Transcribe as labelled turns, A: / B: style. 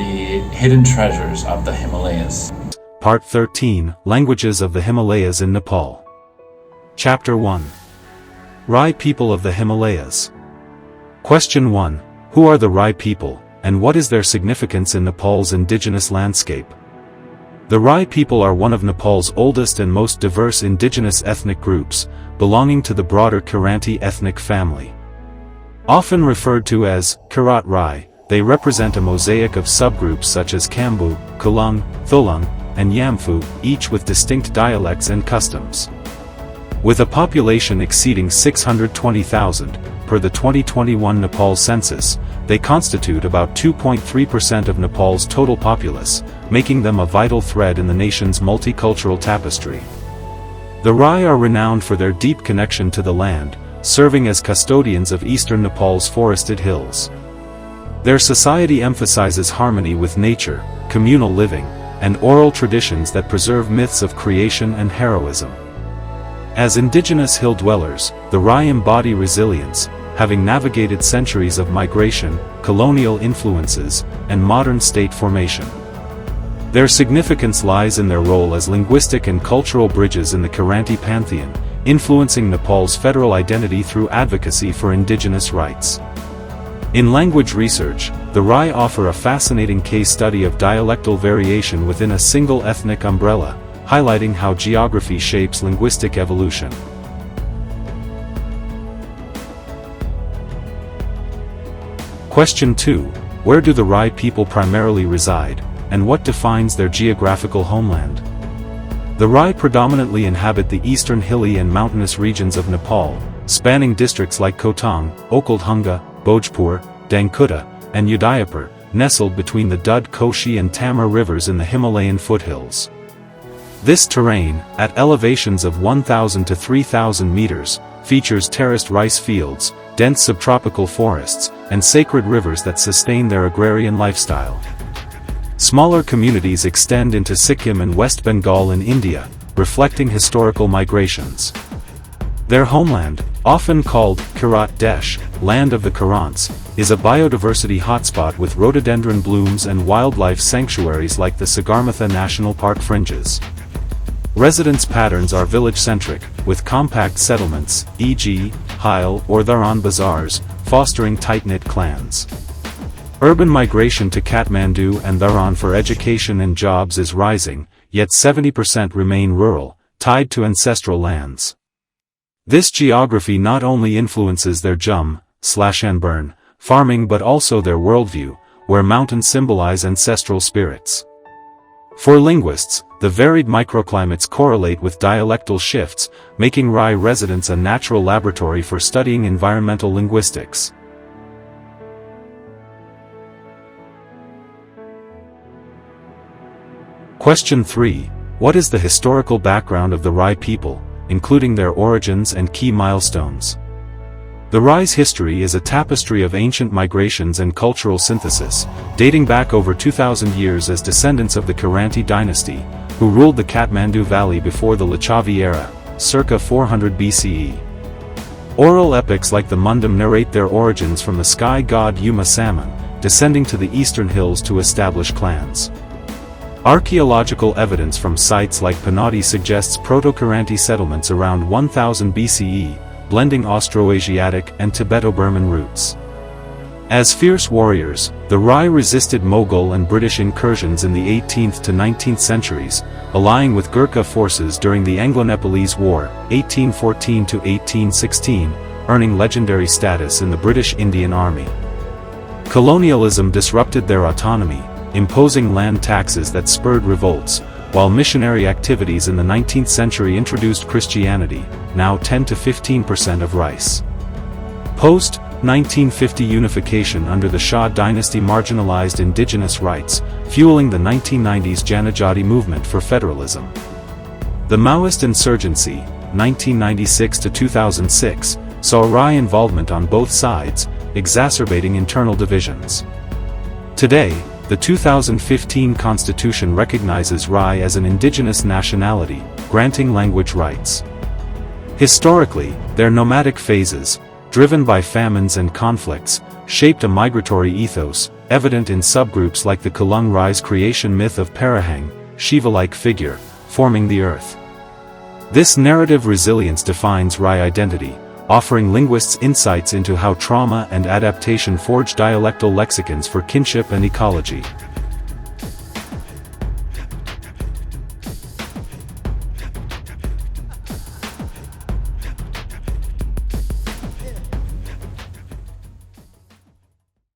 A: the hidden treasures of the Himalayas.
B: Part 13, Languages of the Himalayas in Nepal. Chapter 1. Rai people of the Himalayas. Question 1. Who are the Rai people, and what is their significance in Nepal's indigenous landscape? The Rai people are one of Nepal's oldest and most diverse indigenous ethnic groups, belonging to the broader Kirati ethnic family. Often referred to as Kirat Rai, they represent a mosaic of subgroups such as Kambu, Kulung, Thulung, and Yamfu, each with distinct dialects and customs. With a population exceeding 620,000, per the 2021 Nepal census, they constitute about 2.3% of Nepal's total populace, making them a vital thread in the nation's multicultural tapestry. The Rai are renowned for their deep connection to the land, serving as custodians of eastern Nepal's forested hills. Their society emphasizes harmony with nature, communal living, and oral traditions that preserve myths of creation and heroism. As indigenous hill dwellers, the Rai embody resilience, having navigated centuries of migration, colonial influences, and modern state formation. Their significance lies in their role as linguistic and cultural bridges in the Kirati pantheon, influencing Nepal's federal identity through advocacy for indigenous rights. In language research, the Rai offer a fascinating case study of dialectal variation within a single ethnic umbrella, highlighting how geography shapes linguistic evolution. Question 2. Where do the Rai people primarily reside, and what defines their geographical homeland? The Rai predominantly inhabit the eastern hilly and mountainous regions of Nepal, spanning districts like Khotang, Okhaldhunga, Bhojpur, Dangkuta, and Udayapur, nestled between the Dud Koshi and Tamar rivers in the Himalayan foothills. This terrain, at elevations of 1,000 to 3,000 meters, features terraced rice fields, dense subtropical forests, and sacred rivers that sustain their agrarian lifestyle. Smaller communities extend into Sikkim and West Bengal in India, reflecting historical migrations. Their homeland, often called Kirat Desh, land of the Kirants, is a biodiversity hotspot with rhododendron blooms and wildlife sanctuaries like the Sagarmatha National Park fringes. Residence patterns are village-centric, with compact settlements, e.g., Hile or Dharan bazaars, fostering tight-knit clans. Urban migration to Kathmandu and Dharan for education and jobs is rising, yet 70% remain rural, tied to ancestral lands. This geography not only influences their jum/and-burn farming but also their worldview, where mountains symbolize ancestral spirits. For linguists, the varied microclimates correlate with dialectal shifts, making Rai residents a natural laboratory for studying environmental linguistics. Question 3. What is the historical background of the Rai people, including their origins and key milestones? The Rai's history is a tapestry of ancient migrations and cultural synthesis, dating back over 2,000 years as descendants of the Kirati dynasty, who ruled the Kathmandu Valley before the Lichavi era, circa 400 BCE. Oral epics like the Mundhum narrate their origins from the sky god Yuma Saman, descending to the eastern hills to establish clans. Archaeological evidence from sites like Panati suggests Proto-Kirati settlements around 1000 BCE, blending Austroasiatic and Tibeto-Burman roots. As fierce warriors, the Rai resisted Mughal and British incursions in the 18th to 19th centuries, allying with Gorkha forces during the Anglo-Nepalese War, 1814 to 1816, earning legendary status in the British Indian Army. Colonialism disrupted their autonomy, imposing land taxes that spurred revolts, while missionary activities in the 19th century introduced Christianity, now 10 to 15% of rice. Post-1950 unification under the Shah dynasty marginalized indigenous rights, fueling the 1990s Janajati movement for federalism. The Maoist insurgency, 1996 to 2006, saw Rai involvement on both sides, exacerbating internal divisions. Today, the 2015 Constitution recognizes Rai as an indigenous nationality, granting language rights. Historically, their nomadic phases, driven by famines and conflicts, shaped a migratory ethos, evident in subgroups like the Kulung Rai's creation myth of Parahang, Shiva-like figure, forming the earth. This narrative resilience defines Rai identity, offering linguists insights into how trauma and adaptation forge dialectal lexicons for kinship and ecology.